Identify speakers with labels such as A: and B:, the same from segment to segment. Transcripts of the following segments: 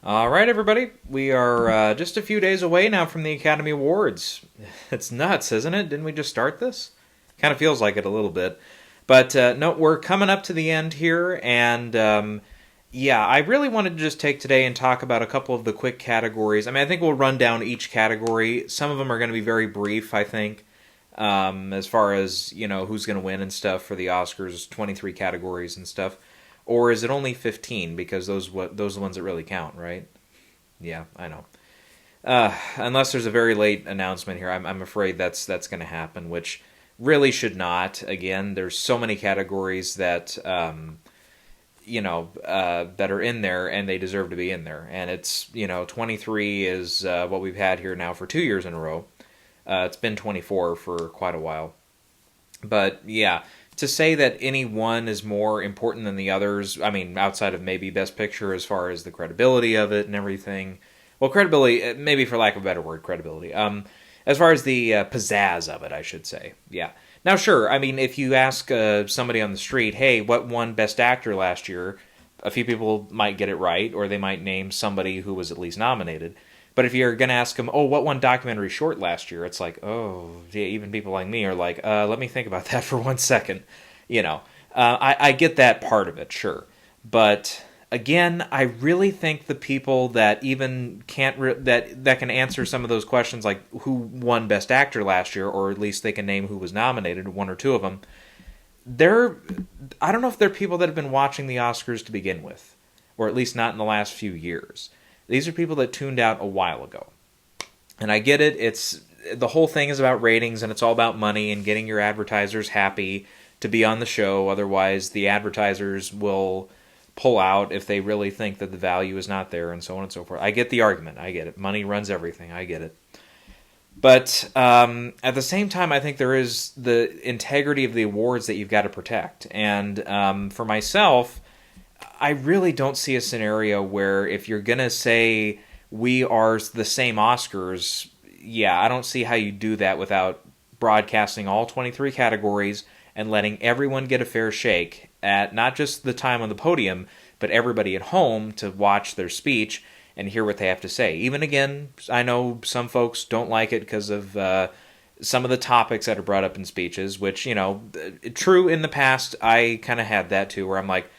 A: All right, everybody. We are just a few days away now from the Academy Awards. It's nuts, isn't it? Didn't we just start this? Kind of feels like it a little bit. But no, we're coming up to the end here, and yeah, I really wanted to just take today and talk about a couple of the quick categories. I think we'll run down each category. Some of them are going to be very brief, I think, as far as, who's going to win and stuff for the Oscars, 23 categories and stuff. Or is it only 15? Because those are the ones that really count, right? Yeah, I know. Unless there's a very late announcement here, I'm afraid that's going to happen, which really should not. Again, there's so many categories that that are in there, and they deserve to be in there. And it's 23 is what we've had here now for 2 years in a row. It's been 24 for quite a while, but yeah. To say that any one is more important than the others, outside of maybe Best Picture as far as the credibility of it and everything. Well, credibility, maybe for lack of a better word, credibility. As far as the pizzazz of it, I should say. Yeah. Now, sure, if you ask somebody on the street, hey, what won Best Actor last year? A few people might get it right, or they might name somebody who was at least nominated. But if you're going to ask them, oh, what won documentary short last year? It's like, oh, yeah, even people like me are like, let me think about that for 1 second. I get that part of it, sure. But again, I really think the people that even can't, that can answer some of those questions, like who won Best Actor last year, or at least they can name who was nominated, one or two of them, I don't know if they're people that have been watching the Oscars to begin with, or at least not in the last few years. These are people that tuned out a while ago. And I get it. The whole thing is about ratings, and it's all about money and getting your advertisers happy to be on the show. Otherwise, the advertisers will pull out if they really think that the value is not there, and so on and so forth. I get the argument. I get it. Money runs everything. I get it. But at the same time, I think there is the integrity of the awards that you've got to protect. And for myself, I really don't see a scenario where if you're going to say we are the same Oscars, yeah, I don't see how you do that without broadcasting all 23 categories and letting everyone get a fair shake at not just the time on the podium, but everybody at home to watch their speech and hear what they have to say. Even again, I know some folks don't like it because of some of the topics that are brought up in speeches, which, true in the past, I kind of had that too, where I'm like,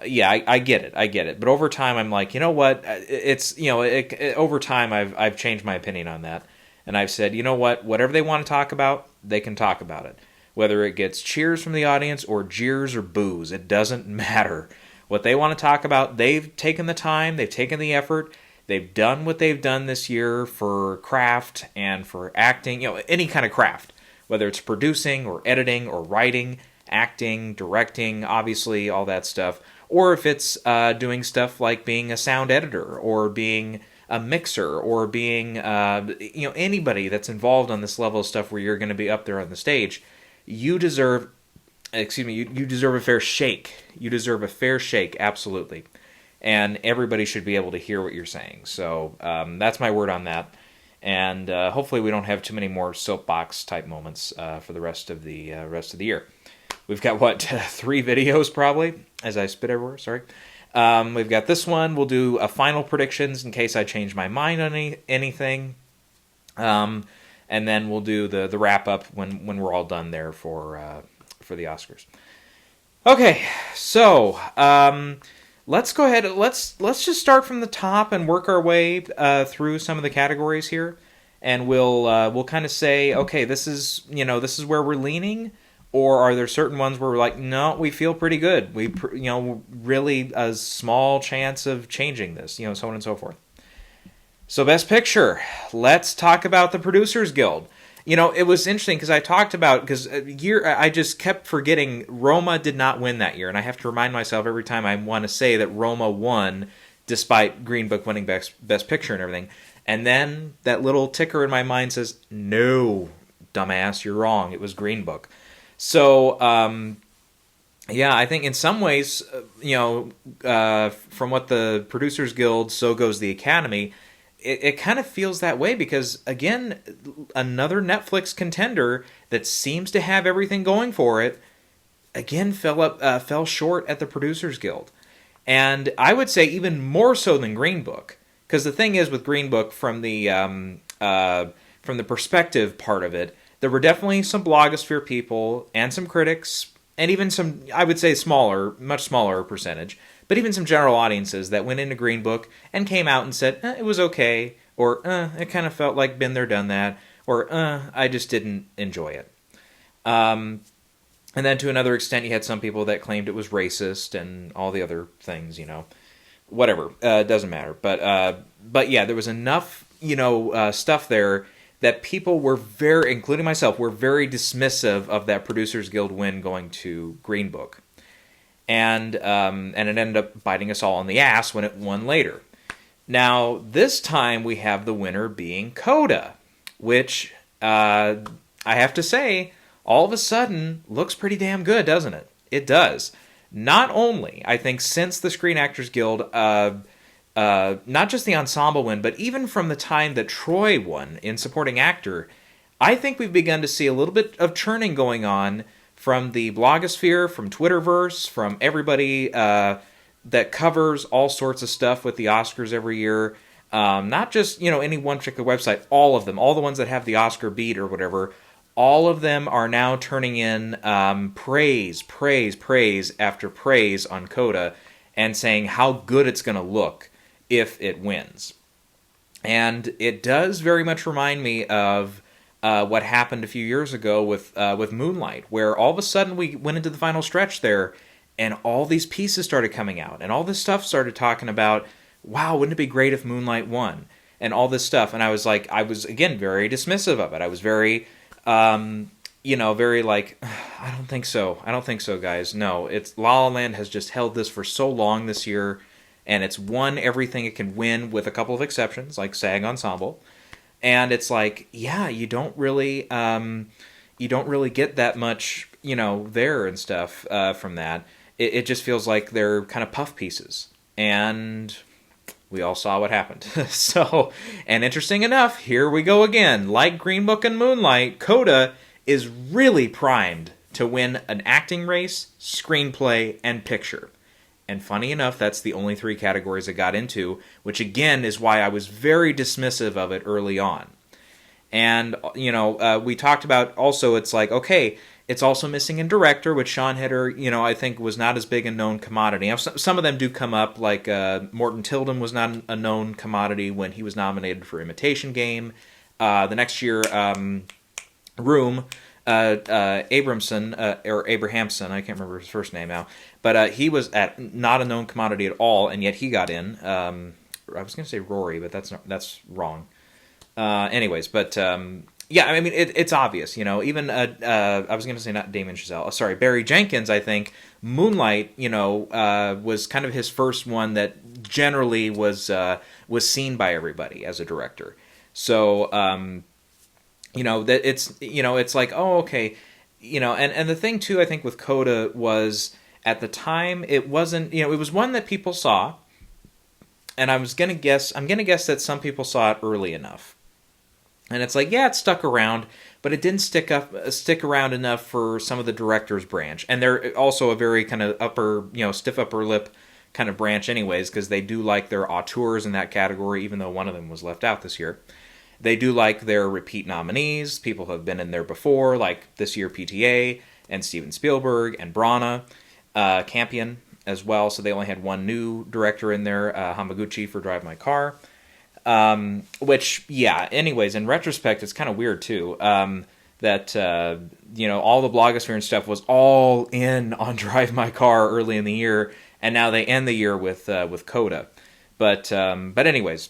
A: yeah, I get it. But over time, I'm like, you know what? Over time, I've changed my opinion on that, and I've said, you know what? Whatever they want to talk about, they can talk about it. Whether it gets cheers from the audience or jeers or boos, it doesn't matter. What they want to talk about, they've taken the time, they've taken the effort, they've done what they've done this year for craft and for acting, any kind of craft, whether it's producing or editing or writing, acting, directing, obviously, all that stuff. Or if it's doing stuff like being a sound editor or being a mixer or being anybody that's involved on this level of stuff where you're going to be up there on the stage, you deserve a fair shake. You deserve a fair shake, absolutely. And everybody should be able to hear what you're saying. So that's my word on that. And hopefully we don't have too many more soapbox type moments for the rest of the year. We've got, 3 videos probably, as I spit everywhere, sorry. We've got this one. We'll do a final predictions in case I change my mind on anything. And then we'll do the wrap-up when we're all done there for the Oscars. Okay, so let's go ahead. Let's just start from the top and work our way through some of the categories here. And we'll kind of say, okay, this is where we're leaning. Or are there certain ones where we're like, no, we feel pretty good. We, really a small chance of changing this, so on and so forth. So Best Picture, let's talk about the Producers Guild. It was interesting because I talked about, I just kept forgetting Roma did not win that year. And I have to remind myself every time I want to say that Roma won, despite Green Book winning Best Picture and everything. And then that little ticker in my mind says, no, dumbass, you're wrong. It was Green Book. So, I think in some ways, from what the Producers Guild, so goes the Academy, it kind of feels that way because, again, another Netflix contender that seems to have everything going for it, again, fell short at the Producers Guild. And I would say even more so than Green Book. Because the thing is with Green Book, from the perspective part of it, there were definitely some blogosphere people and some critics, and even some, I would say, much smaller percentage, but even some general audiences that went into Green Book and came out and said, it was okay, or it kind of felt like been there, done that, or I just didn't enjoy it. And then to another extent, you had some people that claimed it was racist and all the other things, whatever, it doesn't matter. But yeah, there was enough, stuff there that people were including myself, were very dismissive of that Producers Guild win going to Green Book. And it ended up biting us all on the ass when it won later. Now, this time we have the winner being CODA, which, I have to say, all of a sudden looks pretty damn good, doesn't it? It does. Not only, I think, since the Screen Actors Guild, not just the ensemble win, but even from the time that Troy won in supporting actor, I think we've begun to see a little bit of churning going on from the blogosphere, from Twitterverse, from everybody that covers all sorts of stuff with the Oscars every year. Not just, any one particular website, all of them, all the ones that have the Oscar beat or whatever, all of them are now turning in praise after praise on CODA and saying how good it's going to look if it wins. And it does very much remind me of what happened a few years ago with Moonlight, where all of a sudden we went into the final stretch there, and all these pieces started coming out, and all this stuff started talking about, wow, wouldn't it be great if Moonlight won? And all this stuff. And I was again, very dismissive of it. I was very, very like, I don't think so, guys. No, La La Land has just held this for so long this year, and it's won everything it can win, with a couple of exceptions, like SAG Ensemble. And it's like, yeah, you don't really get that much, there and stuff from that. It just feels like they're kind of puff pieces. And we all saw what happened. So, and interesting enough, here we go again. Like Green Book and Moonlight, CODA is really primed to win an acting race, screenplay, and picture. And funny enough, that's the only 3 categories it got into, which again is why I was very dismissive of it early on. And, we talked about also, it's like, okay, it's also missing in director, which Sean Heder, I think was not as big a known commodity. Now, some of them do come up, like Morton Tilden was not a known commodity when he was nominated for Imitation Game. The next year, Room, Abrahamson, I can't remember his first name now, but he was not a known commodity at all, and yet he got in. I was going to say Rory, but that's wrong. Anyways, but yeah, I mean, it's obvious, even, I was going to say not Damien Chazelle, sorry, Barry Jenkins, I think, Moonlight, was kind of his first one that generally was seen by everybody as a director. So, that it's like, oh, okay, and the thing too, I think with CODA was, at the time, it wasn't, it was one that people saw, and I'm going to guess that some people saw it early enough. And it's like, yeah, it stuck around, but it didn't stick around enough for some of the directors branch. And they're also a very kind of stiff upper lip kind of branch anyways, because they do like their auteurs in that category, even though one of them was left out this year. They do like their repeat nominees, people who have been in there before, like this year PTA and Steven Spielberg and Branagh, Campion as well. So they only had one new director in there, Hamaguchi for Drive My Car. Which, yeah, anyways, in retrospect, it's kind of weird, too, that, all the blogosphere and stuff was all in on Drive My Car early in the year, and now they end the year with CODA. But anyways,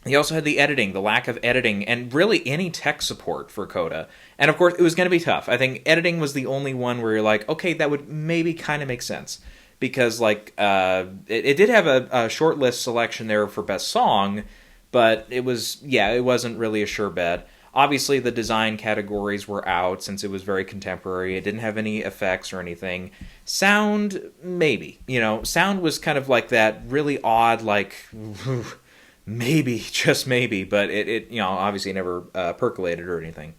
A: he also had the lack of editing, and really any tech support for CODA. And, of course, it was going to be tough. I think editing was the only one where you're like, okay, that would maybe kind of make sense. Because, like, it did have a short list selection there for Best Song, but it wasn't really a sure bet. Obviously, the design categories were out since it was very contemporary. It didn't have any effects or anything. Sound, maybe. Sound was kind of like that really odd, like, maybe, just maybe, but it obviously never percolated or anything.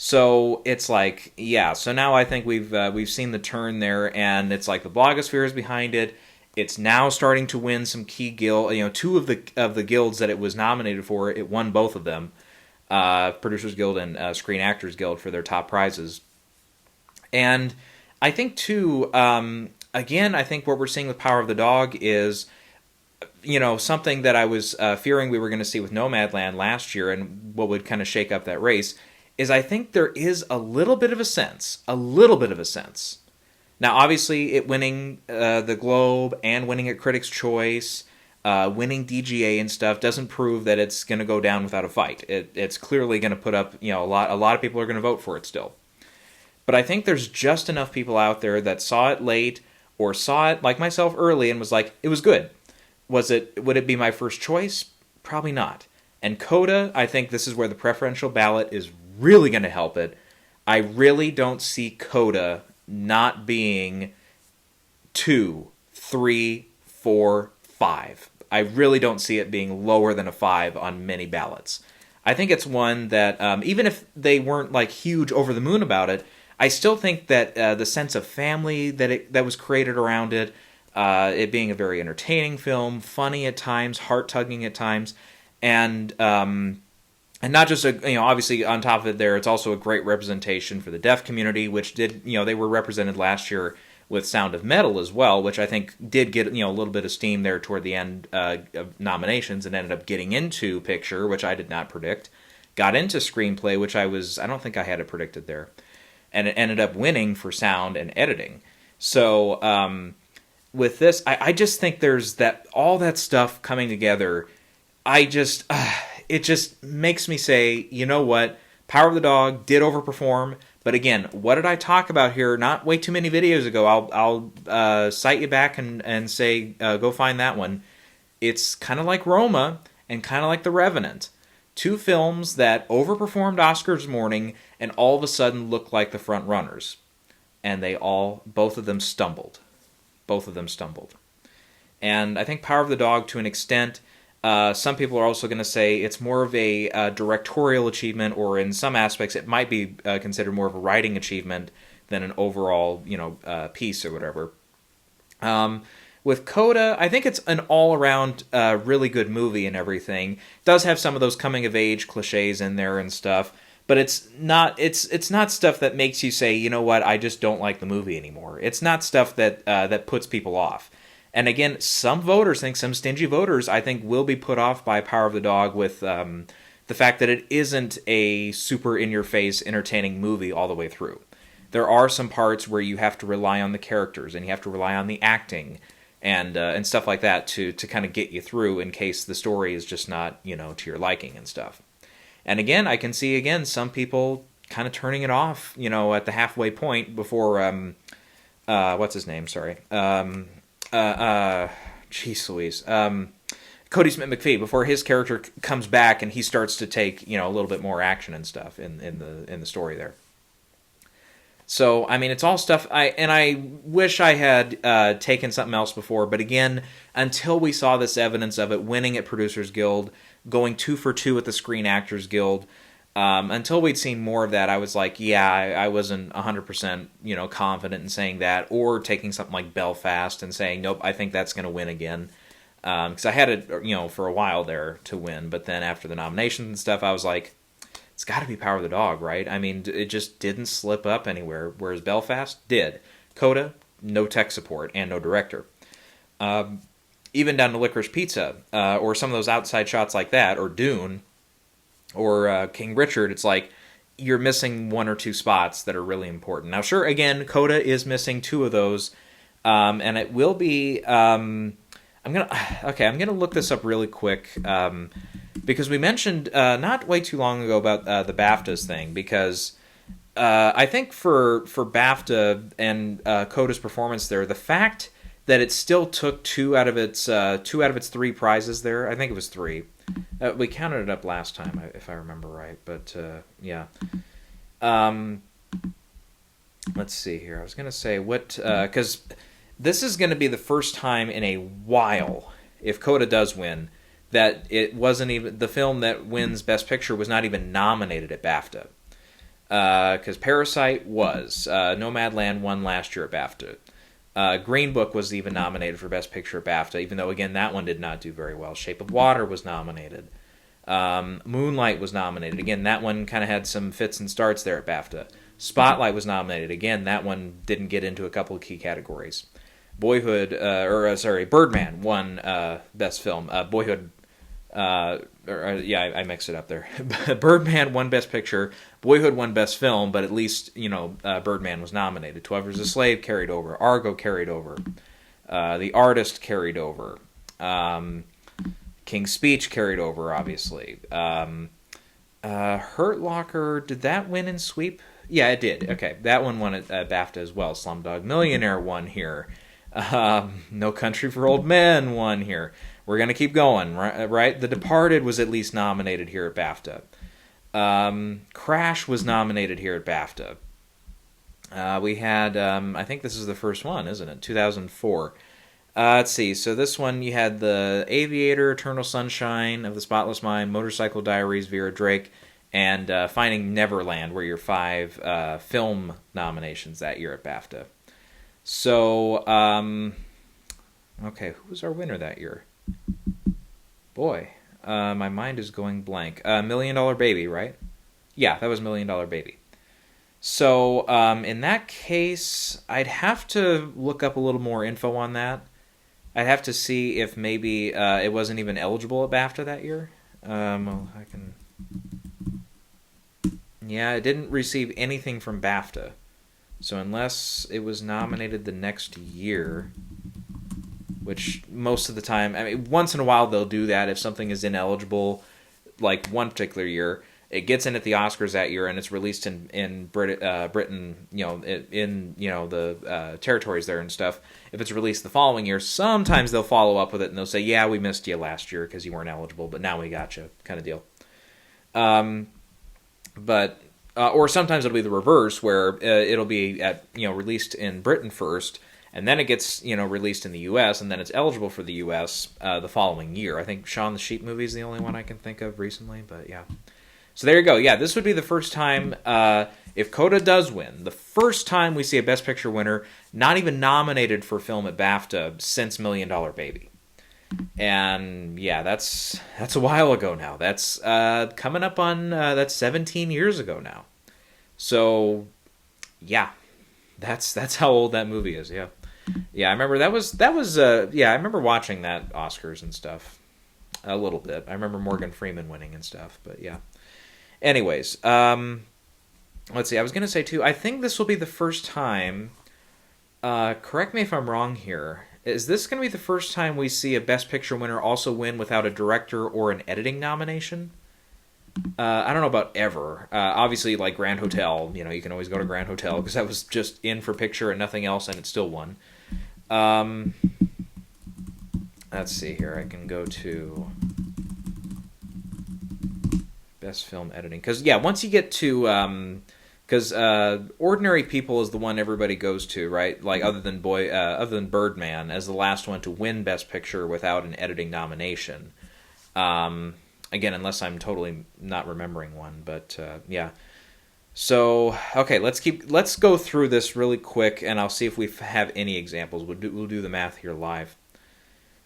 A: So it's like, yeah. So now I think we've seen the turn there, and it's like the blogosphere is behind it, It's now starting to win some key guild. Two of the guilds that it was nominated for, it won both of them, Producers Guild and Screen Actors Guild, for their top prizes. And I think too, again, I think what we're seeing with Power of the Dog is, something that I was fearing we were going to see with Nomadland last year, and what would kind of shake up that race, is I think there is a little bit of a sense. Now, obviously, it winning the Globe and winning at Critics' Choice, winning DGA and stuff doesn't prove that it's going to go down without a fight. It's clearly going to put up, a lot of people are going to vote for it still. But I think there's just enough people out there that saw it late or saw it, like myself, early and was like, it was good. Would it be my first choice? Probably not. And CODA, I think this is where the preferential ballot is really going to help it. I really don't see CODA not being 2, 3, 4, 5. I really don't see it being lower than a 5 on many ballots. I think it's one that, even if they weren't like huge over the moon about it, I still think that the sense of family that was created around it, it being a very entertaining film, funny at times, heart-tugging at times, and not just obviously on top of it there, it's also a great representation for the deaf community, which did, they were represented last year with Sound of Metal as well, which I think did get, a little bit of steam there toward the end of nominations, and ended up getting into picture, which I did not predict, got into screenplay, which I don't think I had it predicted there, and it ended up winning for sound and editing. So with this, I just think there's all that stuff coming together. It just makes me say, you know what, Power of the Dog did overperform, but again, what did I talk about here not way too many videos ago? I'll cite you back and say, go find that one. It's kind of like Roma and kind of like The Revenant. Two films that overperformed Oscars morning and all of a sudden looked like the front runners. And both of them stumbled. And I think Power of the Dog, to an extent, some people are also going to say it's more of a directorial achievement, or in some aspects it might be considered more of a writing achievement than an overall, piece or whatever. With CODA, I think it's an all-around really good movie and everything. It does have some of those coming-of-age cliches in there and stuff, but it's not stuff that makes you say, you know what, I just don't like the movie anymore. It's not stuff that puts people off. And again, some stingy voters, I think, will be put off by Power of the Dog with the fact that it isn't a super in-your-face, entertaining movie all the way through. There are some parts where you have to rely on the characters, and you have to rely on the acting, and stuff like that to kind of get you through in case the story is just not, to your liking and stuff. And again, I can see, some people kind of turning it off, at the halfway point before, what's his name, sorry, jeez Louise, Cody Smith McPhee, before his character comes back and he starts to take, a little bit more action and stuff in the story there. So, I mean, it's all stuff, I wish I had taken something else before, but again, until we saw this evidence of it winning at Producers Guild, going 2 for 2 at the Screen Actors Guild, until we'd seen more of that, I was like, I wasn't 100%, confident in saying that, or taking something like Belfast and saying, nope, I think that's going to win again. Because I had it, for a while there to win, but then after the nominations and stuff, I was like, it's got to be Power of the Dog, right? I mean, it just didn't slip up anywhere, whereas Belfast did. CODA, no tech support and no director. Even down to Licorice Pizza, or some of those outside shots like that, or Dune, or King Richard, it's like you're missing 1 or 2 spots that are really important. Now, sure, again, CODA is missing 2 of those, and it will be... I'm gonna look this up really quick, because we mentioned not way too long ago about the BAFTAs thing, because I think for BAFTA and CODA's performance there, the fact that it still took 2 out of its 3 prizes there, I think it was 3. We counted it up last time, if I remember right, but yeah. Let's see here. I was gonna say because this is going to be the first time in a while, if CODA does win, that it wasn't even... The film that wins Best Picture was not even nominated at BAFTA. Because Parasite was. Nomadland won last year at BAFTA. Green Book was even nominated for Best Picture at BAFTA, even though, again, that one did not do very well. Shape of Water was nominated. Moonlight was nominated. Again, that one kind of had some fits and starts there at BAFTA. Spotlight was nominated. Again, that one didn't get into a couple of key categories. Birdman won Best Film. Boyhood... I mixed it up there. Birdman won Best Picture. Boyhood won Best Film, but at least, Birdman was nominated. 12 Years a Slave carried over. Argo carried over. The Artist carried over. King's Speech carried over, obviously. Hurt Locker, did that win in sweep? Yeah, it did. Okay, that one won at BAFTA as well. Slumdog Millionaire won here. No Country for Old Men won here. We're going to keep going, right? The Departed was at least nominated here at BAFTA. Crash was nominated here at BAFTA. We had, I think this is the first one, isn't it? 2004. Let's see. So this one, you had The Aviator, Eternal Sunshine of the Spotless Mind, Motorcycle Diaries, Vera Drake, and Finding Neverland were your 5 film nominations that year at BAFTA. So, okay, who was our winner that year? Boy, my mind is going blank. $1 Million Baby, right? Yeah, that was $1 Million Baby. So, in that case, I'd have to look up a little more info on that. I'd have to see if maybe it wasn't even eligible at BAFTA that year. Yeah, it didn't receive anything from BAFTA. So unless it was nominated the next year, which most of the time, I mean, once in a while they'll do that if something is ineligible, like one particular year. It gets in at the Oscars that year, and it's released in Britain, in the territories there and stuff. If it's released the following year, sometimes they'll follow up with it, and they'll say, yeah, we missed you last year because you weren't eligible, but now we got you, kind of deal. Or sometimes it'll be the reverse, where it'll be released in Britain first, and then it gets released in the U.S., and then it's eligible for the U.S. The following year. I think Shaun the Sheep movie is the only one I can think of recently, but yeah. So there you go. Yeah, this would be the first time, if CODA does win, the first time we see a Best Picture winner not even nominated for film at BAFTA since $1 Million Baby. And yeah, that's a while ago now. That's coming up on that's 17 years ago now. So yeah, that's how old that movie is. Yeah, I remember that was I remember watching that Oscars and stuff a little bit. I remember Morgan Freeman winning and stuff. But yeah. Anyways, let's see. I was gonna say too. I think this will be the first time. Correct me if I'm wrong here. Is this going to be the first time we see a Best Picture winner also win without a director or an editing nomination? I don't know about ever. Obviously, like Grand Hotel, you can always go to Grand Hotel because that was just in for picture and nothing else, and it still won. Let's see here. I can go to Best Film Editing. Because, yeah, once you get to... Because Ordinary People is the one everybody goes to, right? Like other than Birdman, as the last one to win Best Picture without an editing nomination. Again, unless I'm totally not remembering one, but yeah. So okay, let's go through this really quick, and I'll see if we have any examples. We'll do the math here live.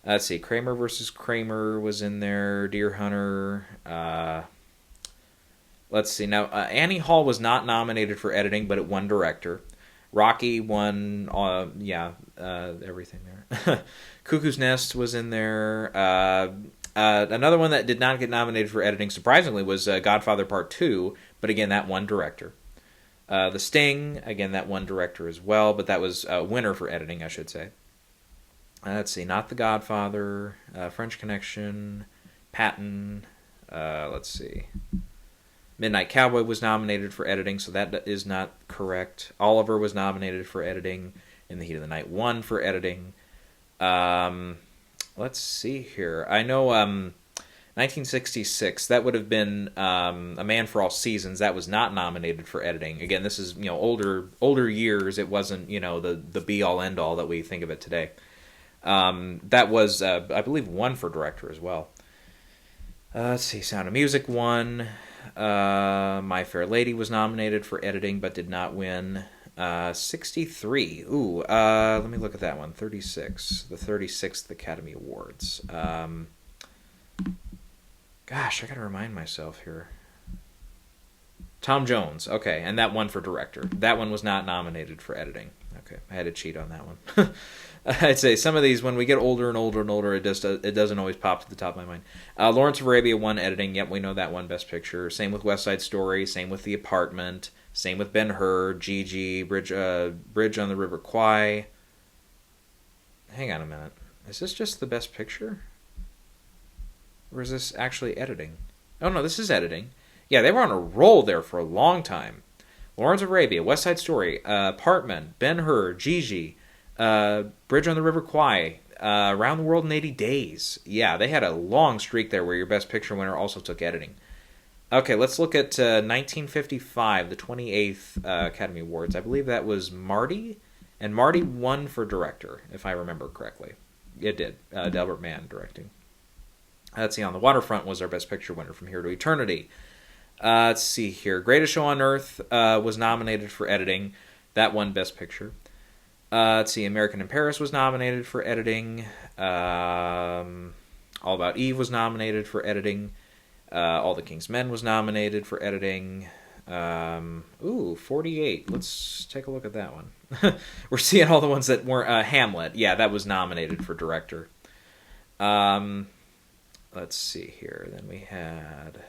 A: Let's see. Kramer versus Kramer was in there. Deer Hunter. Let's see. Now, Annie Hall was not nominated for editing, but it won director. Rocky won, everything there. Cuckoo's Nest was in there. Another one that did not get nominated for editing, surprisingly, was Godfather Part 2, but again, that won director. The Sting, again, that won director as well, but that was a winner for editing, I should say. Let's see. Not The Godfather, French Connection, Patton, let's see. Midnight Cowboy was nominated for editing, so that is not correct. Oliver was nominated for editing. In the Heat of the Night won for editing. Let's see here. I know 1966, that would have been A Man for All Seasons. That was not nominated for editing. Again, this is older years. It wasn't the be-all, end-all that we think of it today. That was, I believe, won for director as well. Let's see. Sound of Music won. My Fair Lady was nominated for editing but did not win. 63. Ooh, let me look at that one. 36. The 36th Academy Awards. Gosh, I gotta remind myself here. Tom Jones. Okay, and that one for director. That one was not nominated for editing. Okay, I had to cheat on that one. I'd say some of these, when we get older and older and older, it doesn't always pop to the top of my mind. Lawrence of Arabia won editing. Yep, we know that one, Best Picture. Same with West Side Story. Same with The Apartment. Same with Ben-Hur, Gigi, Bridge on the River Kwai. Hang on a minute. Is this just the Best Picture? Or is this actually editing? Oh, no, this is editing. Yeah, they were on a roll there for a long time. Lawrence of Arabia, West Side Story, Apartment, Ben-Hur, Gigi, Bridge on the River Kwai, Around the World in 80 Days. Yeah, they had a long streak there where your Best Picture winner also took editing. Okay, let's look at 1955, the 28th Academy Awards. I believe that was Marty, and Marty won for director, if I remember correctly. It did. Delbert Mann directing. Let's see, On the Waterfront was our Best Picture winner, From Here to Eternity. Let's see here. Greatest Show on Earth was nominated for editing. That won Best Picture. Let's see, American in Paris was nominated for editing. All About Eve was nominated for editing. All the King's Men was nominated for editing. 48. Let's take a look at that one. We're seeing all the ones that weren't. Hamlet. Yeah, that was nominated for director. Let's see here. Then we had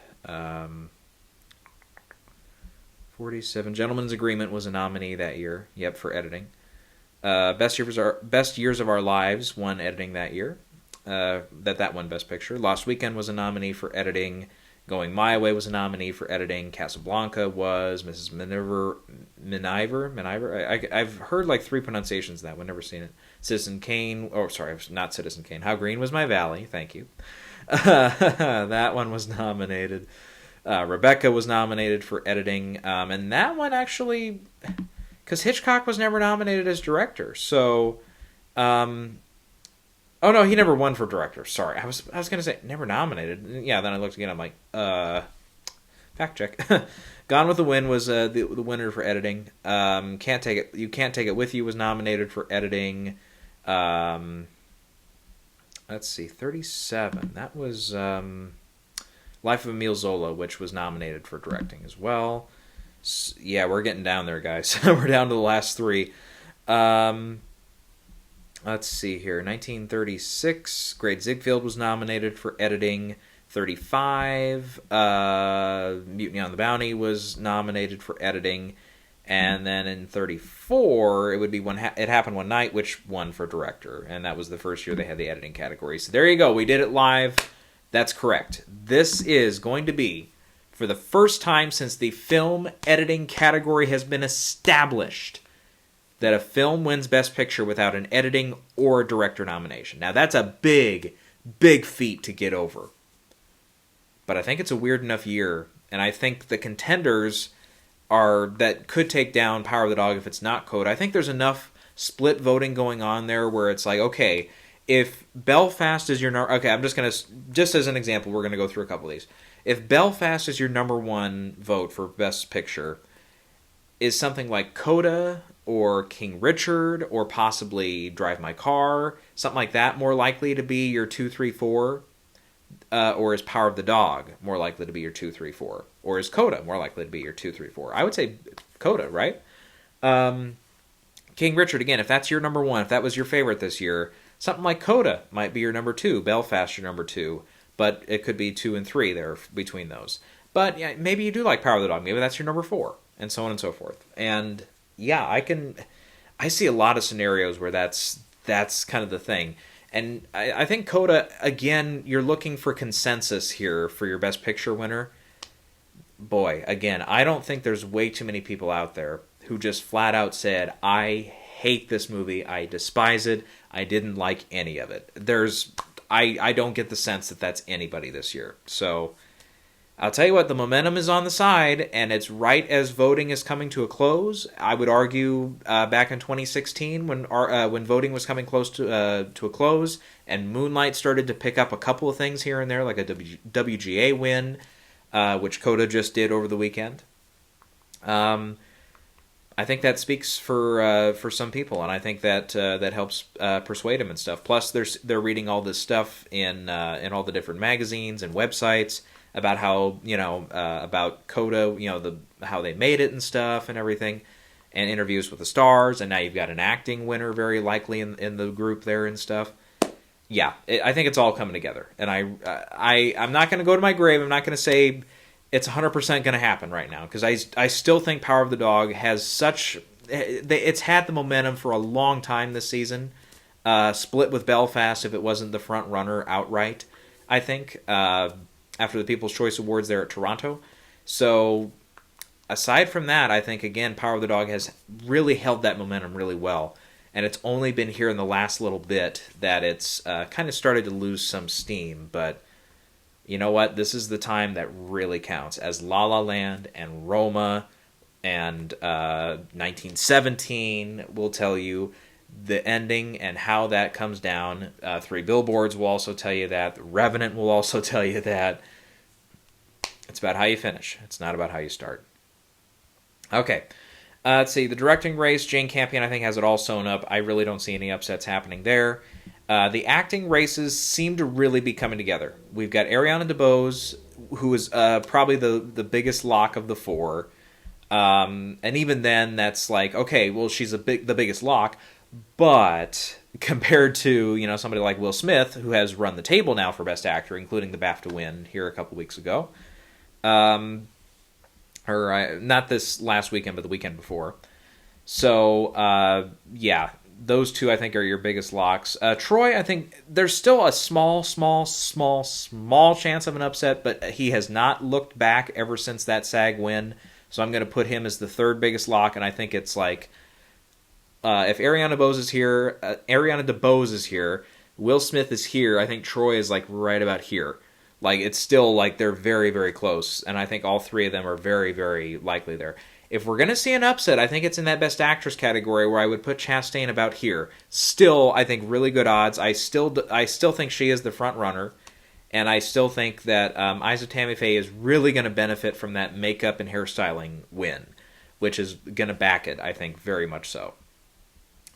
A: 47. Gentleman's Agreement was a nominee that year. Yep, for editing. Best Years of Our Lives won editing that year. That won Best Picture. Lost Weekend was a nominee for editing. Going My Way was a nominee for editing. Casablanca was. Mrs. Miniver. I've heard like 3 pronunciations of that one. Never seen it. Citizen Kane. Oh, sorry, not Citizen Kane. How Green Was My Valley. Thank you. That one was nominated. Rebecca was nominated for editing. And that one actually, because Hitchcock was never nominated as director. So, oh no, he never won for director. Sorry, I was gonna say never nominated. Yeah, then I looked again. I'm like, fact check. Gone with the Wind was the winner for editing. You Can't Take It With You was nominated for editing. Let's see, 37. That was Life of Emile Zola, which was nominated for directing as well. So, yeah, we're getting down there, guys. We're down to the last 3. Let's see here. 1936, Great Ziegfeld was nominated for editing. 35, Mutiny on the Bounty was nominated for editing. And then in 34, it would be It Happened One Night, which won for director. And that was the first year they had the editing category. So there you go. We did it live. That's correct. This is going to be, for the first time since the film editing category has been established, that a film wins Best Picture without an editing or a director nomination. Now, that's a big, big feat to get over. But I think it's a weird enough year, and I think the contenders that could take down Power of the Dog if it's not CODA. I think there's enough split voting going on there where it's like, okay, if Belfast is your okay, I'm just as an example, we're gonna go through a couple of these. If Belfast is your number 1 vote for Best Picture, is something like CODA or King Richard or possibly Drive My Car, something like that, more likely to be your 2, 3, 4? Or is Power of the Dog more likely to be your 2, 3, 4? Or is CODA more likely to be your 2, 3, 4? I would say CODA, right? King Richard, again, if that's your number 1, if that was your favorite this year, something like CODA might be your number 2, Belfast your number 2, but it could be 2 and 3 there between those. But yeah, maybe you do like Power of the Dog, maybe that's your number 4, and so on and so forth. And yeah, I see a lot of scenarios where that's kind of the thing. And I think CODA, again, you're looking for consensus here for your Best Picture winner. Boy, again, I don't think there's way too many people out there who just flat out said, I hate this movie, I despise it, I didn't like any of it. I don't get the sense that that's anybody this year. So I'll tell you what, the momentum is on the side, and it's right as voting is coming to a close. I would argue back in 2016 when voting was coming close to a close, and Moonlight started to pick up a couple of things here and there, like a WGA win, which CODA just did over the weekend. I think that speaks for some people, and I think that that helps persuade them and stuff. Plus, they're reading all this stuff in all the different magazines and websites about how about CODA, how they made it and stuff and everything, and interviews with the stars. And now you've got an acting winner very likely in the group there and stuff. Yeah, I think it's all coming together, and I'm not going to go to my grave. I'm not going to say it's 100% going to happen right now, because I still think Power of the Dog has it's had the momentum for a long time this season. Split with Belfast if it wasn't the front runner outright, I think, after the People's Choice Awards there at Toronto. So aside from that, I think, again, Power of the Dog has really held that momentum really well. And it's only been here in the last little bit that it's kind of started to lose some steam. But you know what? This is the time that really counts, as La La Land and Roma and 1917 will tell you the ending and how that comes down. Three Billboards will also tell you that. The Revenant will also tell you that. It's about how you finish. It's not about how you start. Okay. Let's see. The directing race, Jane Campion, I think, has it all sewn up. I really don't see any upsets happening there. The acting races seem to really be coming together. We've got Ariana DeBose, who is probably the biggest lock of the four. And even then, that's like, okay, well, she's the biggest lock. But compared to, somebody like Will Smith, who has run the table now for Best Actor, including the BAFTA win here a couple weeks ago. Not this last weekend, but the weekend before. So, yeah. Those two, I think, are your biggest locks. Troy, I think there's still a small chance of an upset, but he has not looked back ever since that SAG win. So I'm going to put him as the third biggest lock, and I think it's like, if Ariana DeBose is here, Will Smith is here, I think Troy is like right about here. Like, it's still like they're very, very close, and I think all three of them are very, very likely there. If we're going to see an upset, I think it's in that Best Actress category, where I would put Chastain about here. Still, I think really good odds. I still think she is the front runner, and I still think that Eyes of Tammy Faye is really going to benefit from that makeup and hairstyling win, which is going to back it, I think, very much so.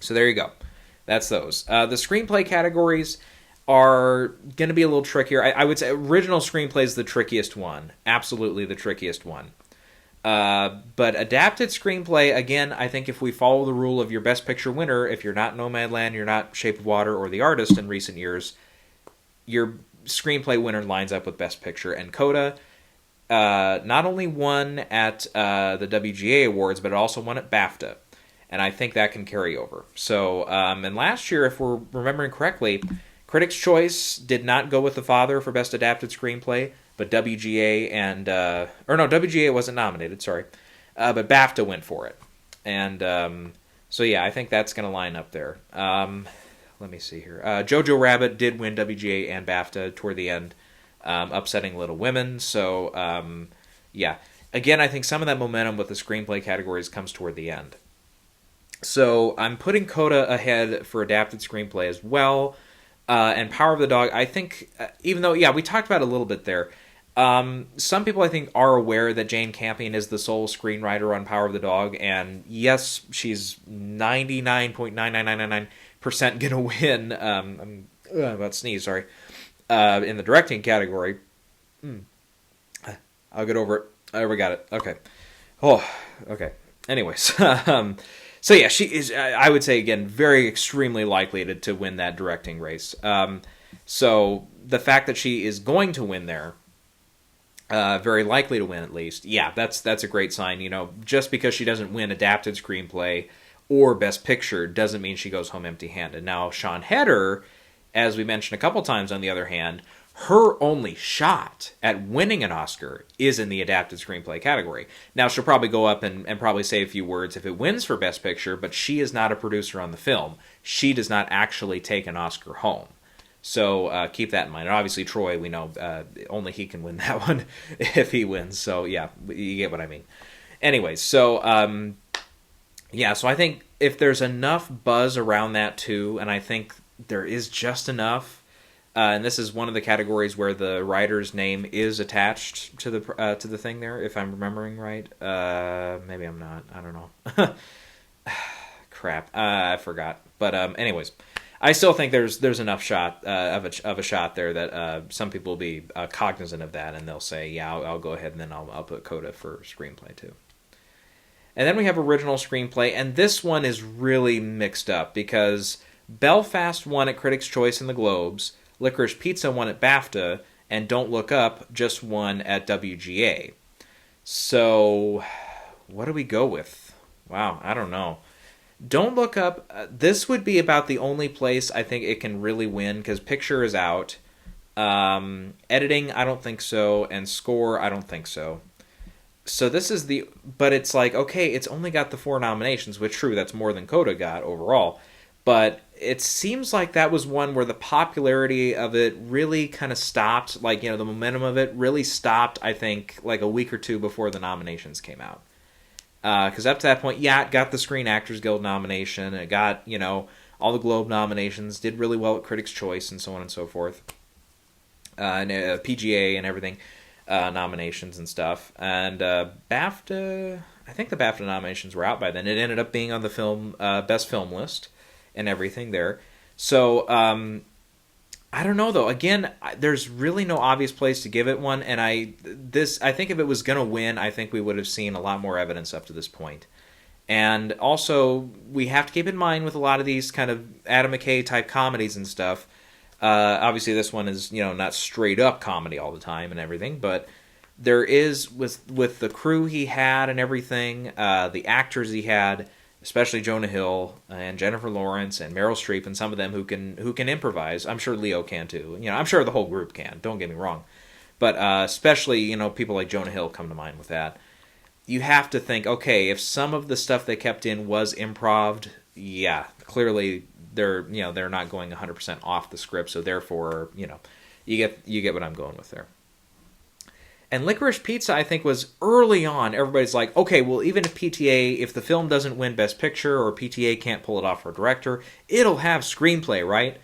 A: So there you go. That's those. The screenplay categories are going to be a little trickier. I would say original screenplay is the trickiest one. Absolutely the trickiest one. But adapted screenplay, again, I think if we follow the rule of your Best Picture winner, if you're not Nomadland, you're not Shape of Water or The Artist in recent years, your screenplay winner lines up with Best Picture. And CODA not only won at the WGA Awards, but it also won at BAFTA. And I think that can carry over. So, and last year, if we're remembering correctly, Critics' Choice did not go with The Father for Best Adapted Screenplay, but WGA and... WGA wasn't nominated, sorry. But BAFTA went for it. And so, yeah, I think that's going to line up there. Let me see here. Jojo Rabbit did win WGA and BAFTA toward the end, upsetting Little Women. So, yeah. Again, I think some of that momentum with the screenplay categories comes toward the end. So I'm putting CODA ahead for adapted screenplay as well. And Power of the Dog, I think, even though, yeah, we talked about it a little bit there. Some people, I think, are aware that Jane Campion is the sole screenwriter on Power of the Dog. And yes, she's 99.99999% going to win. I'm about to sneeze, sorry. In the directing category. I'll get over it. We got it. Okay. Oh, okay. Anyways, so yeah, she is, I would say, again, very extremely likely to win that directing race. So the fact that she is going to win there, very likely to win at least, yeah, that's a great sign. Just because she doesn't win adapted screenplay or Best Picture doesn't mean she goes home empty-handed. Now, Sian Heder, as we mentioned a couple times, on the other hand, her only shot at winning an Oscar is in the adapted screenplay category. Now, she'll probably go up and probably say a few words if it wins for Best Picture, but she is not a producer on the film. She does not actually take an Oscar home. So keep that in mind. And obviously, Troy, we know only he can win that one if he wins. So, yeah, you get what I mean. Anyways, so, yeah, so I think if there's enough buzz around that, too, and I think there is just enough, And this is one of the categories where the writer's name is attached to the thing there, if I'm remembering right. Maybe I'm not. I don't know. Crap, I forgot. But anyways, I still think there's enough shot of a shot there that some people will be cognizant of that, and they'll say, yeah, I'll go ahead and then I'll put CODA for screenplay too. And then we have original screenplay, and this one is really mixed up because Belfast won at Critics' Choice and the Globes, Licorice Pizza won at BAFTA, and Don't Look Up just won at WGA. So, what do we go with? Wow, I don't know. Don't Look Up, this would be about the only place I think it can really win, because picture is out. Editing, I don't think so, and score, I don't think so. So this is but it's like, okay, it's only got the 4 nominations, which true, that's more than CODA got overall. But it seems like that was one where the popularity of it really kind of stopped, like, the momentum of it really stopped, I think, like a week or two before the nominations came out. Because up to that point, yeah, it got the Screen Actors Guild nomination, it got, all the Globe nominations, did really well at Critics' Choice, and so on and so forth. And PGA and everything. Nominations and stuff, and BAFTA. I think the BAFTA nominations were out by then. It ended up being on the film best film list and everything there. So I don't know though. Again, there's really no obvious place to give it one, and I think if it was gonna win, I think we would have seen a lot more evidence up to this point. And also, we have to keep in mind with a lot of these kind of Adam McKay type comedies and stuff. Obviously, this one is not straight up comedy all the time and everything, but there is with the crew he had and everything, the actors he had, especially Jonah Hill and Jennifer Lawrence and Meryl Streep and some of them who can improvise. I'm sure Leo can too. I'm sure the whole group can. Don't get me wrong, but especially people like Jonah Hill come to mind with that. You have to think, okay, if some of the stuff they kept in was improv'd, yeah, clearly they're not going 100% off the script, so therefore, you get what I'm going with there. And Licorice Pizza, I think, was early on. Everybody's like, okay, well, even if the film doesn't win Best Picture or PTA can't pull it off for director, it'll have screenplay, right?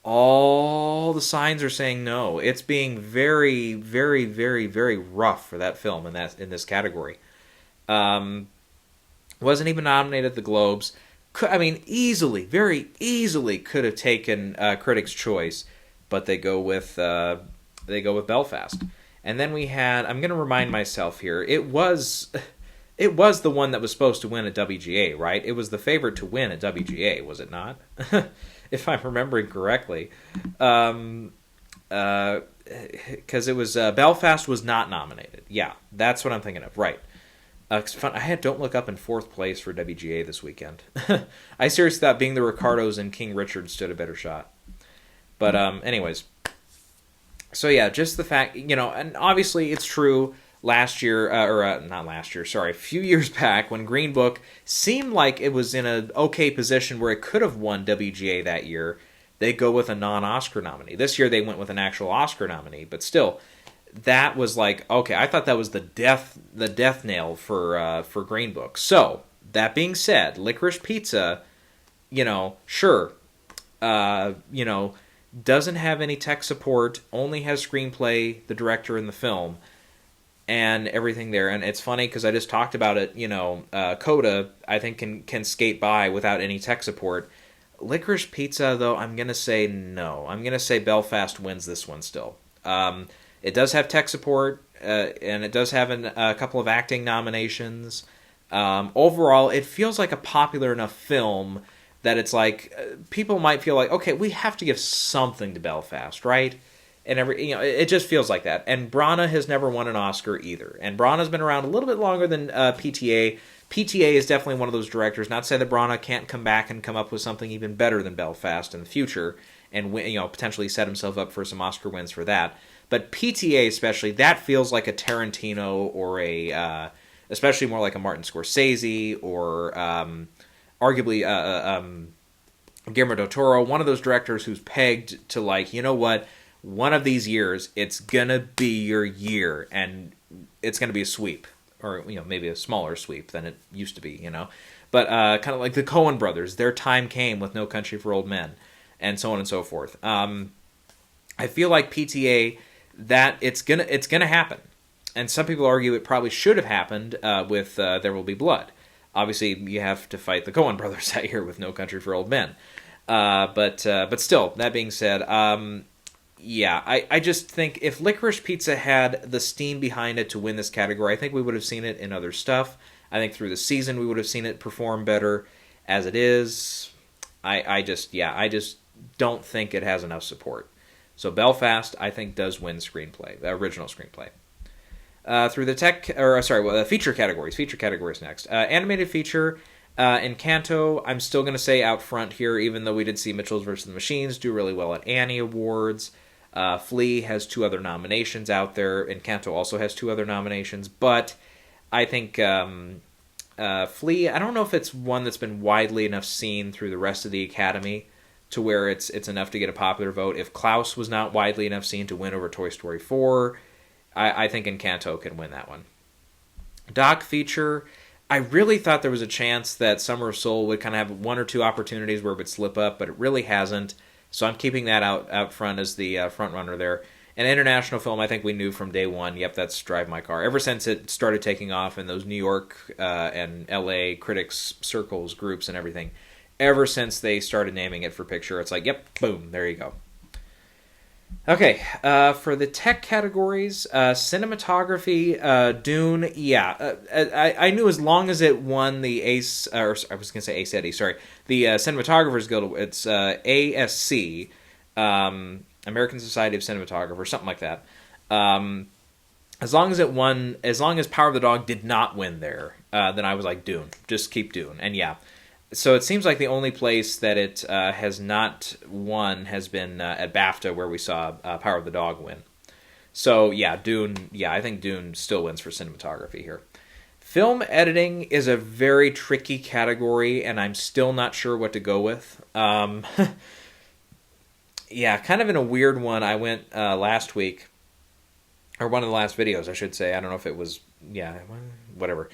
A: All the signs are saying no. It's being very, very, very, very rough for that film in this category. Wasn't even nominated at the Globes. Easily, very easily could have taken Critics' Choice, but they go with Belfast. And then we had, I'm going to remind myself here, it was the one that was supposed to win at WGA, right? It was the favorite to win at WGA, was it not? If I'm remembering correctly. Because it was, Belfast was not nominated. Yeah, that's what I'm thinking of, right. I had Don't Look Up in 4th place for WGA this weekend. I seriously thought being the Ricardos and King Richard stood a better shot. But anyways. So yeah, just the fact, and obviously it's true last year, not last year, sorry, a few years back when Green Book seemed like it was in an okay position where it could have won WGA that year, they go with a non-Oscar nominee. This year they went with an actual Oscar nominee, but still, that was like, okay, I thought that was the death nail for Green Book. So, that being said, Licorice Pizza, sure, doesn't have any tech support, only has screenplay, the director, and the film, and everything there. And it's funny because I just talked about it, CODA, I think, can skate by without any tech support. Licorice Pizza, though, I'm going to say no. I'm going to say Belfast wins this one still. It does have tech support, and it does have a couple of acting nominations. Overall, it feels like a popular enough film that it's like people might feel like, okay, we have to give something to Belfast, right? And it just feels like that. And Branagh has never won an Oscar either. And Branagh's been around a little bit longer than PTA. PTA is definitely one of those directors. Not to say that Branagh can't come back and come up with something even better than Belfast in the future, and potentially set himself up for some Oscar wins for that. But PTA especially, that feels like a Tarantino or especially more like a Martin Scorsese or arguably Guillermo del Toro, one of those directors who's pegged to like, what, one of these years, it's going to be your year, and it's going to be a sweep, or maybe a smaller sweep than it used to be, But kind of like the Coen brothers, their time came with No Country for Old Men, and so on and so forth. I feel like PTA, that it's gonna happen, and some people argue it probably should have happened with There Will Be Blood. Obviously, you have to fight the Coen brothers out here with No Country for Old Men. But still, that being said, yeah, I just think if Licorice Pizza had the steam behind it to win this category, I think we would have seen it in other stuff. I think through the season we would have seen it perform better. As it is, I just don't think it has enough support. So Belfast, I think, does win screenplay, original screenplay. Through the feature categories. Feature categories next. Animated feature. Encanto, I'm still going to say out front here, even though we did see Mitchell's vs. the Machines do really well at Annie Awards. Flea has 2 other nominations out there. Encanto also has 2 other nominations. But I think Flea, I don't know if it's one that's been widely enough seen through the rest of the Academy to where it's enough to get a popular vote. If Klaus was not widely enough seen to win over Toy Story 4, I think Encanto can win that one. Doc feature, I really thought there was a chance that Summer of Soul would kind of have 1 or 2 opportunities where it would slip up, but it really hasn't. So I'm keeping that out front as the front runner there. And international film, I think we knew from day one, yep, that's Drive My Car. Ever since it started taking off in those New York and LA critics circles, groups, and everything, ever since they started naming it for picture, it's like, yep, boom, there you go. Okay, for the tech categories, cinematography, Dune, yeah. I knew as long as it won the ACE, or I was going to say ACE Eddie, sorry, the Cinematographers Guild, it's ASC, American Society of Cinematographers, something like that. As long as it won, as long as Power of the Dog did not win there, then I was like, Dune, just keep Dune. And yeah, so it seems like the only place that it has not won has been at BAFTA, where we saw Power of the Dog win. So yeah, Dune. Yeah, I think Dune still wins for cinematography here. Film editing is a very tricky category, and I'm still not sure what to go with. Yeah, kind of in a weird one. I went last week, or one of the last videos, I should say. I don't know if it was, yeah, whatever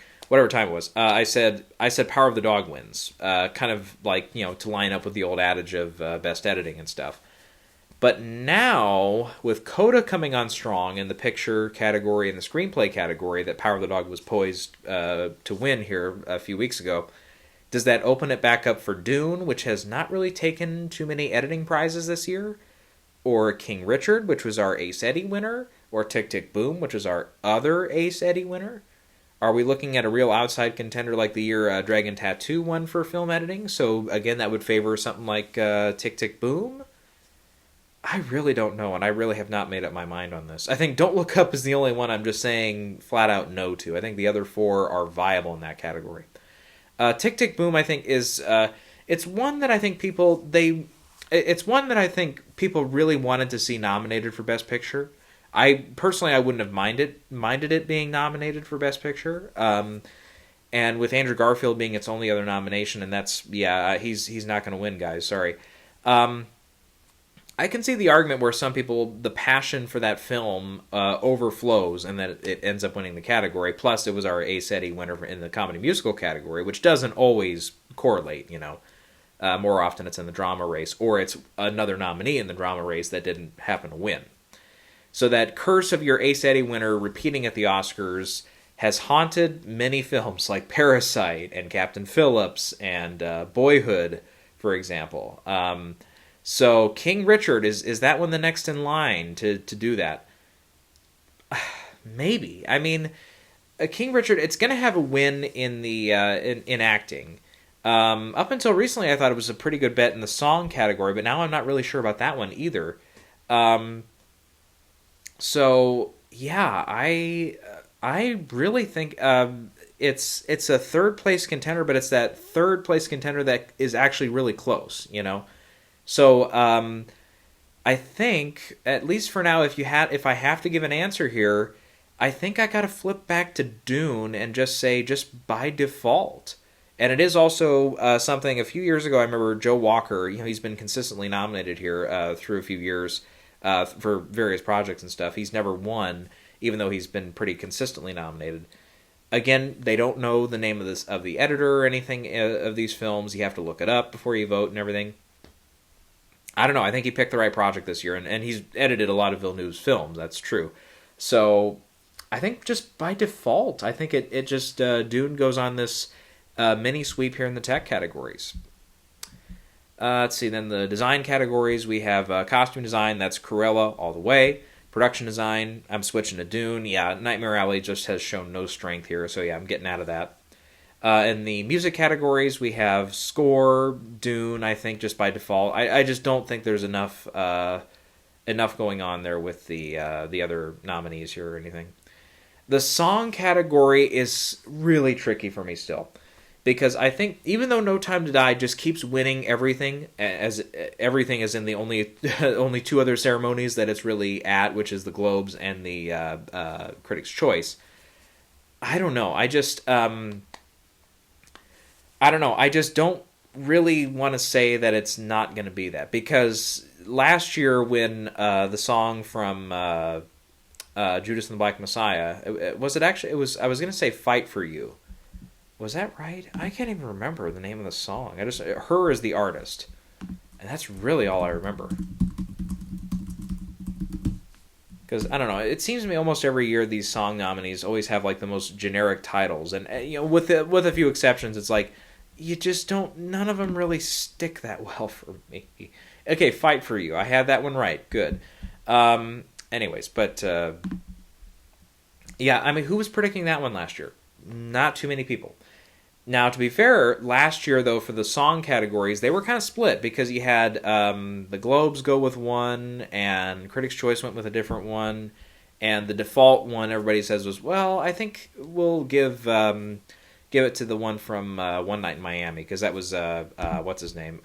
A: time it was. I said Power of the Dog wins, kind of like, to line up with the old adage of best editing and stuff. But now, with CODA coming on strong in the picture category and the screenplay category that Power of the Dog was poised to win here a few weeks ago, does that open it back up for Dune, which has not really taken too many editing prizes this year? Or King Richard, which was our Ace Eddie winner? Or Tick Tick Boom, which was our other Ace Eddie winner? Are we looking at a real outside contender like the year Dragon Tattoo won for film editing? So again, that would favor something like Tick Tick Boom? I really don't know, and I really have not made up my mind on this. I think Don't Look Up is the only one I'm just saying flat out no to. I think the other 4 are viable in that category. Tick Tick Boom, I think, is it's one that I think people really wanted to see nominated for Best Picture. I wouldn't have minded it being nominated for Best Picture. And with Andrew Garfield being its only other nomination, and that's he's not going to win, guys. Sorry. I can see the argument where some people, the passion for that film overflows and that it ends up winning the category. Plus, it was our Ace Eddie winner in the comedy musical category, which doesn't always correlate, More often it's in the drama race, or it's another nominee in the drama race that didn't happen to win. So that curse of your Ace Eddie winner repeating at the Oscars has haunted many films like Parasite and Captain Phillips and Boyhood, for example. So King Richard, is that one the next in line to do that? Maybe. I mean, King Richard, it's going to have a win in the in acting. Up until recently, I thought it was a pretty good bet in the song category, but now I'm not really sure about that one either. So yeah, I really think it's a third place contender, but it's that third place contender that is actually really close, So I think, at least for now, if I have to give an answer here, I think I got to flip back to Dune and just say just by default. And it is also something, a few years ago, I remember Joe Walker, he's been consistently nominated here through a few years for various projects and stuff. He's never won, even though he's been pretty consistently nominated. Again, they don't know the name of the editor or anything of these films. You have to look it up before you vote and everything. I don't know. I think he picked the right project this year, and he's edited a lot of Villeneuve's films. That's true. So I think just by default, I think it just Dune goes on this mini sweep here in the tech categories. Let's see. Then the design categories, we have costume design. That's Cruella all the way. Production design, I'm switching to Dune. Yeah, Nightmare Alley just has shown no strength here, so yeah, I'm getting out of that. In the music categories, we have score, Dune, I think, just by default. I just don't think there's enough going on there with the other nominees here or anything. The song category is really tricky for me still. Because I think even though No Time to Die just keeps winning everything, as everything is in the only two other ceremonies that it's really at, which is the Globes and the Critics' Choice. I don't know. I don't know. I just don't really want to say that it's not going to be that, because last year when the song from Judas and the Black Messiah, was it actually? It was. I was going to say "Fight for You." Was that right? I can't even remember the name of the song. Her is the artist, and that's really all I remember. Because I don't know, it seems to me almost every year these song nominees always have like the most generic titles, and with a few exceptions, it's like you just don't. None of them really stick that well for me. Okay, Fight for You. I had that one right. Good. Anyways, but yeah, I mean, who was predicting that one last year? Not too many people. Now, to be fair, last year, though, for the song categories, they were kind of split, because you had the Globes go with one, and Critics' Choice went with a different one, and the default one, everybody says, was, well, I think we'll give it to the one from One Night in Miami, because that was, what's his name?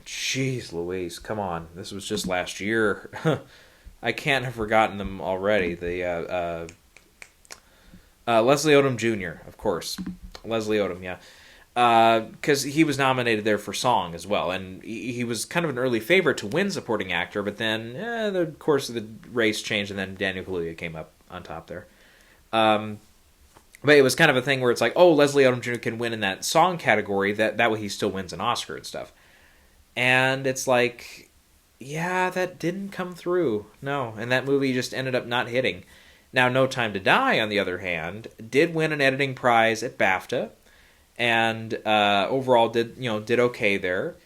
A: Jeez Louise, come on. This was just last year. I can't have forgotten them already. The Leslie Odom Jr., of course. Leslie Odom, yeah. Because he was nominated there for song as well, and he was kind of an early favorite to win supporting actor, but then the course of the race changed, and then Daniel Kaluuya came up on top there. But it was kind of a thing where it's like, oh, Leslie Odom Jr. can win in that song category, that way he still wins an Oscar and stuff. And it's like, yeah, that didn't come through. No, and that movie just ended up not hitting. Now, No Time to Die, on the other hand, did win an editing prize at BAFTA, and overall did okay there.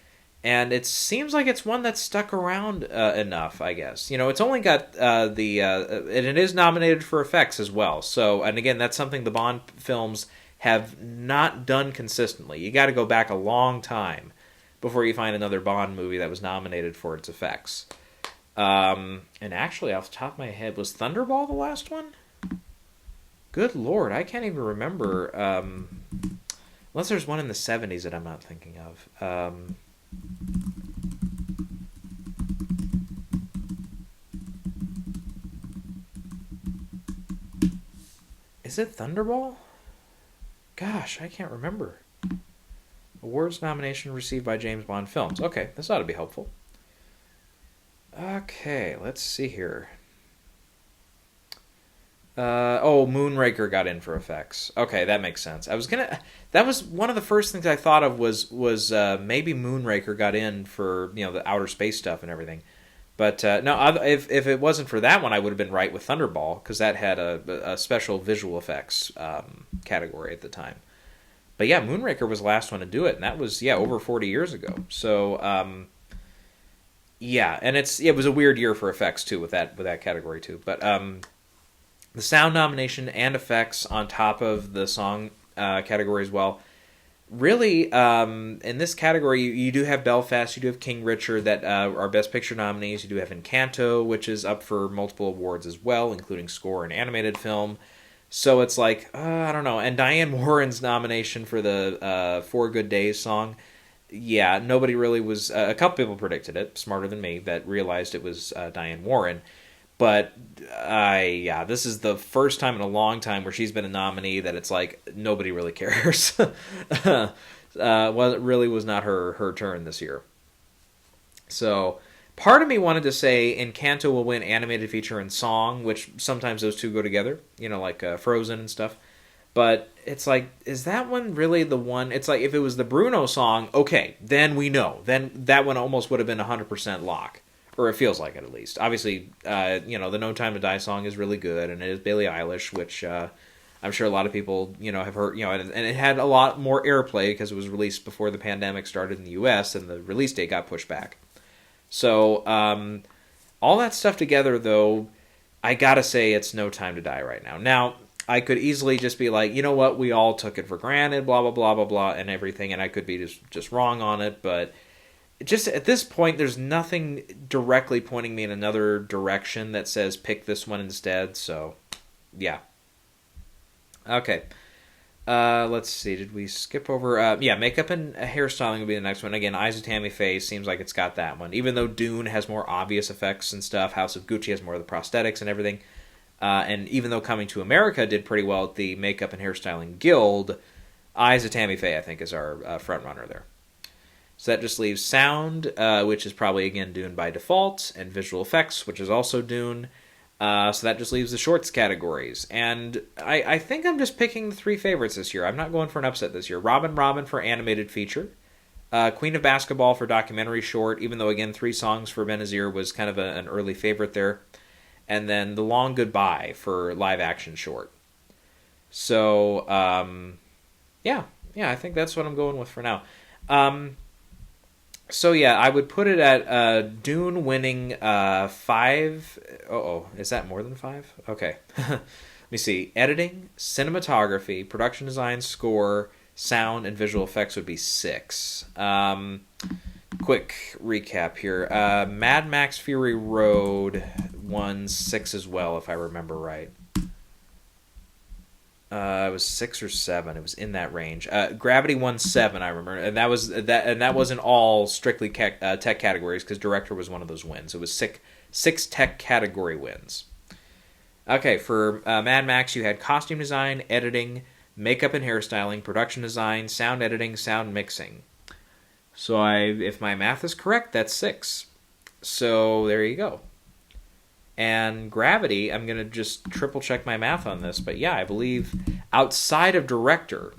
A: And it seems like it's one that's stuck around enough, I guess. It's only got and it is nominated for effects as well. So, and again, that's something the Bond films have not done consistently. You got to go back a long time before you find another Bond movie that was nominated for its effects. And actually, off the top of my head, was Thunderball the last one? Good Lord, I can't even remember. Unless there's one in the 70s that I'm not thinking of. Is it Thunderball? Gosh, I can't remember. Awards nomination received by James Bond films. Okay, this ought to be helpful. Okay, let's see here. Moonraker got in for effects. Okay, that makes sense. That was one of the first things I thought of was maybe Moonraker got in for the outer space stuff and everything. But no, if it wasn't for that one, I would have been right with Thunderball, because that had a special visual effects category at the time. But yeah, Moonraker was the last one to do it, and that was over 40 years ago. So. Yeah, and it was a weird year for effects too with that category too. But the sound nomination and effects on top of the song category as well. Really, in this category, you do have Belfast, you do have King Richard that are Best Picture nominees. You do have Encanto, which is up for multiple awards as well, including score and animated film. So it's like, I don't know. And Diane Warren's nomination for the For Good Days song. Yeah, nobody really was. A couple people predicted it, smarter than me, that realized it was Diane Warren. But this is the first time in a long time where she's been a nominee that it's like nobody really cares. It really was not her turn this year. So part of me wanted to say Encanto will win animated feature and song, which sometimes those two go together. Like Frozen and stuff. But it's like, is that one really the one? It's like, if it was the Bruno song, okay, then we know. Then that one almost would have been 100% lock. Or it feels like it, at least. Obviously, the No Time to Die song is really good, and it is Billie Eilish, which I'm sure a lot of people, have heard, and it had a lot more airplay because it was released before the pandemic started in the U.S., and the release date got pushed back. So, all that stuff together, though, I gotta say it's No Time to Die right now. Now, I could easily just be like, you know what, we all took it for granted, blah, blah, blah, blah, blah, and everything, and I could be just wrong on it, but just at this point, there's nothing directly pointing me in another direction that says pick this one instead, so, yeah. Okay. Let's see, did we skip over? Makeup and hairstyling will be the next one. Again, Eyes of Tammy Faye seems like it's got that one. Even though Dune has more obvious effects and stuff, House of Gucci has more of the prosthetics and everything. And even though Coming to America did pretty well at the Makeup and Hairstyling Guild, Eyes of Tammy Faye, I think, is our front runner there. So that just leaves sound, which is probably, again, Dune by default, and visual effects, which is also Dune. So that just leaves the shorts categories. And I think I'm just picking the three favorites this year. I'm not going for an upset this year. Robin for animated feature. Queen of Basketball for documentary short, even though, again, 3 songs for Benazir was kind of an early favorite there. And then The Long Goodbye for live action short. So, yeah, I think that's what I'm going with for now. So yeah, I would put it at Dune winning 5. Is that more than 5? Okay. Let me see. Editing, cinematography, production design, score, sound, and visual effects would be 6. Quick recap here. Mad Max Fury Road won 6 as well, if I remember right. It was 6 or 7. It was in that range. Gravity won 7, I remember, and that wasn't all strictly tech categories because director was one of those wins. It was 6 tech category wins. Okay, for Mad Max, you had costume design, editing, makeup and hairstyling, production design, sound editing, sound mixing. So if my math is correct, that's 6. So there you go. And Gravity, I'm going to just triple check my math on this, but yeah, I believe outside of director,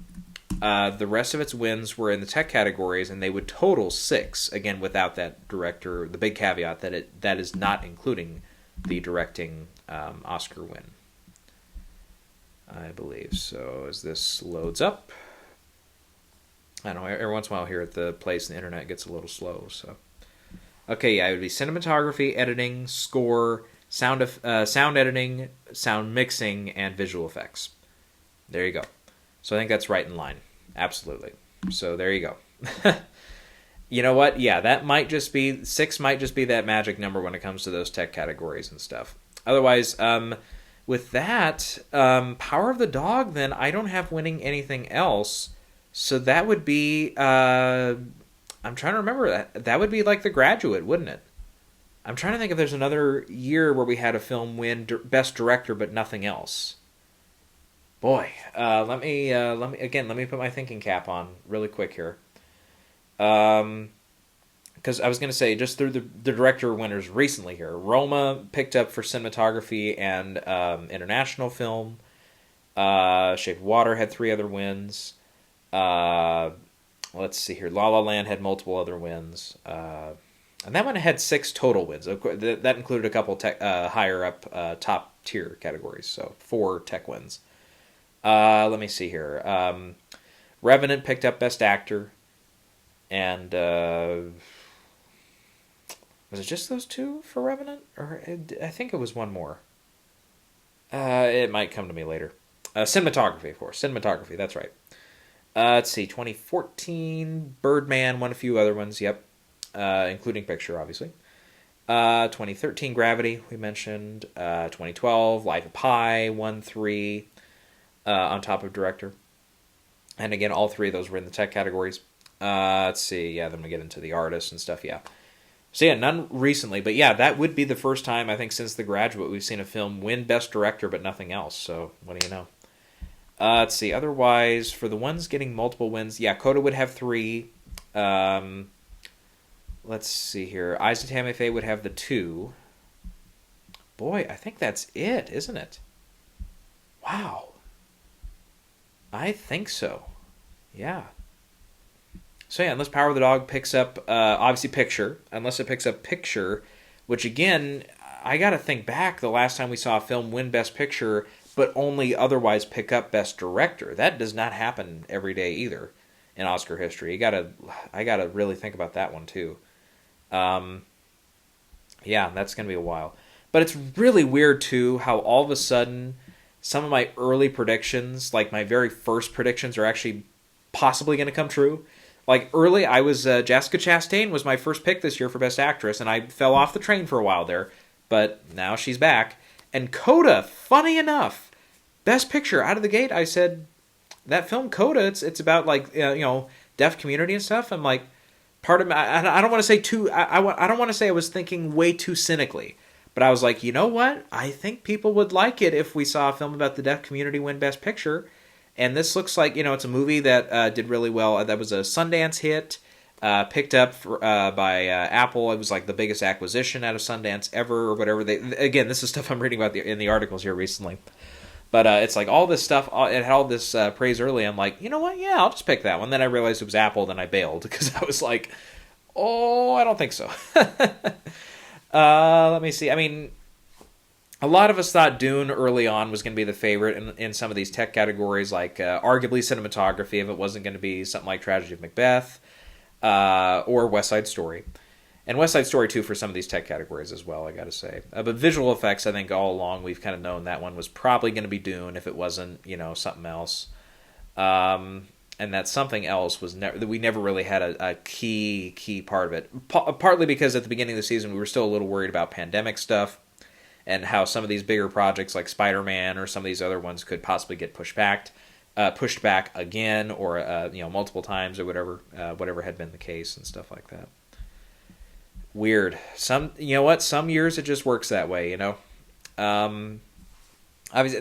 A: the rest of its wins were in the tech categories, and they would total 6, again, without that director, the big caveat that is not including the directing Oscar win, I believe. So as this loads up, I don't know, every once in a while here at the place, the internet gets a little slow, so. Okay, yeah, it would be cinematography, editing, score, sound editing, sound mixing, and visual effects. There you go. So I think that's right in line. Absolutely. So there you go. You know what? Yeah, that might just be 6. Might just be that magic number when it comes to those tech categories and stuff. Otherwise, with that, Power of the Dog, then I don't have winning anything else. So that would be. I'm trying to remember that. That would be like The Graduate, wouldn't it? I'm trying to think if there's another year where we had a film win Best Director but nothing else. Boy, let me put my thinking cap on really quick here. Because I was going to say, just through the director winners recently here, Roma picked up for cinematography and international film. Shape of Water had 3 other wins. Let's see here. La La Land had multiple other wins. And that one had 6 total wins. That included a couple higher up top tier categories, so 4 tech wins. Let me see here. Revenant picked up Best Actor, and was it just those 2 for Revenant? Or I think it was one more. It might come to me later. Cinematography, of course. Cinematography, that's right. Let's see. 2014, Birdman won a few other ones. Yep. Including picture, obviously. 2013, Gravity, we mentioned. 2012, Life of Pi, 1, 3, on top of director. And again, all 3 of those were in the tech categories. Let's see, yeah, then we get into the artists and stuff, yeah. So yeah, none recently, but yeah, that would be the first time, I think, since The Graduate, we've seen a film win Best Director, but nothing else, so what do you know? Let's see, otherwise, for the ones getting multiple wins, yeah, CODA would have 3, let's see here. Eyes of Tammy Faye would have the 2. Boy, I think that's it, isn't it? Wow. I think so. Yeah. So yeah, unless Power of the Dog picks up, obviously picture, unless it picks up picture, which again, I gotta think back the last time we saw a film win Best Picture, but only otherwise pick up Best Director. That does not happen every day either in Oscar history. I gotta really think about that one too. Um, yeah, that's gonna be a while. But it's really weird too how all of a sudden some of my early predictions, like my very first predictions, are actually possibly going to come true. Like early, I was Jessica Chastain was my first pick this year for Best Actress, and I fell off the train for a while there, but now she's back. And CODA, funny enough, Best Picture out of the gate. I said that film CODA. It's about like deaf community and stuff. I'm like, part of me. I don't want to say too. I don't want to say I was thinking way too cynically. But I was like, you know what? I think people would like it if we saw a film about the deaf community win Best Picture. And this looks like, it's a movie that did really well. That was a Sundance hit, picked up by Apple. It was like the biggest acquisition out of Sundance ever or whatever. Again, this is stuff I'm reading about in the articles here recently. But it's like all this stuff, it had all this praise early. I'm like, you know what? Yeah, I'll just pick that one. Then I realized it was Apple, then I bailed because I was like, oh, I don't think so. Let me see. I mean, a lot of us thought Dune early on was going to be the favorite in some of these tech categories, like arguably cinematography, if it wasn't going to be something like Tragedy of Macbeth or West Side Story. And West Side Story, too, for some of these tech categories as well, I got to say. But visual effects, I think all along we've kind of known that one was probably going to be Dune if it wasn't, something else. And that something else was that we never really had a key part of it. Partly because at the beginning of the season we were still a little worried about pandemic stuff and how some of these bigger projects like Spider-Man or some of these other ones could possibly get pushed back again or multiple times or whatever had been the case and stuff like that. Weird. Some years it just works that way. Obviously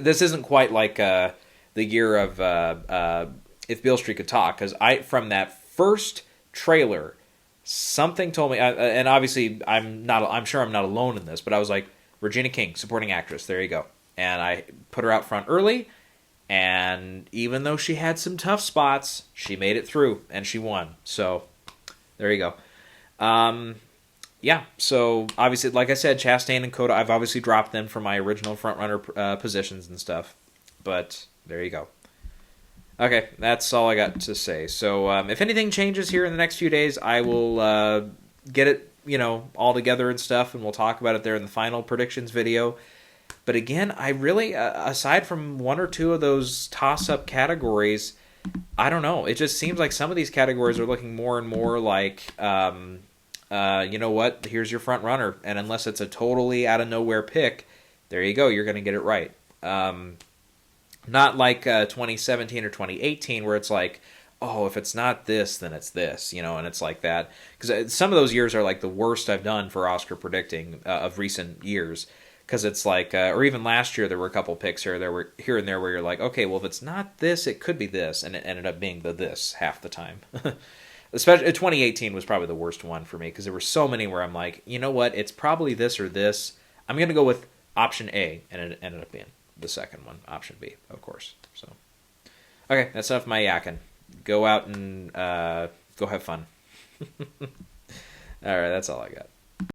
A: this isn't quite like the year of. If Beale Street Could Talk, because from that first trailer, something told me, and obviously I'm sure I'm not alone in this, but I was like, Regina King, supporting actress, there you go. And I put her out front early, and even though she had some tough spots, she made it through, and she won. So, there you go. Yeah, so obviously, like I said, Chastain and CODA, I've obviously dropped them from my original frontrunner positions and stuff, but there you go. Okay, that's all I got to say. So if anything changes here in the next few days, I will get it, all together and stuff, and we'll talk about it there in the final predictions video. But again, I really, aside from one or two of those toss-up categories, I don't know. It just seems like some of these categories are looking more and more like, you know what, here's your front runner. And unless it's a totally out-of-nowhere pick, there you go, you're going to get it right. Not like 2017 or 2018 where it's like, oh, if it's not this, then it's this, and it's like that. Because some of those years are like the worst I've done for Oscar predicting of recent years. Because it's like, or even last year there were a couple picks here and there where you're like, okay, well if it's not this, it could be this, and it ended up being this half the time. Especially 2018 was probably the worst one for me because there were so many where I'm like, you know what, it's probably this or this. I'm going to go with option A, and it ended up being the second one, option B, of course. So, okay, that's enough of my yakking. Go out and go have fun. All right, that's all I got.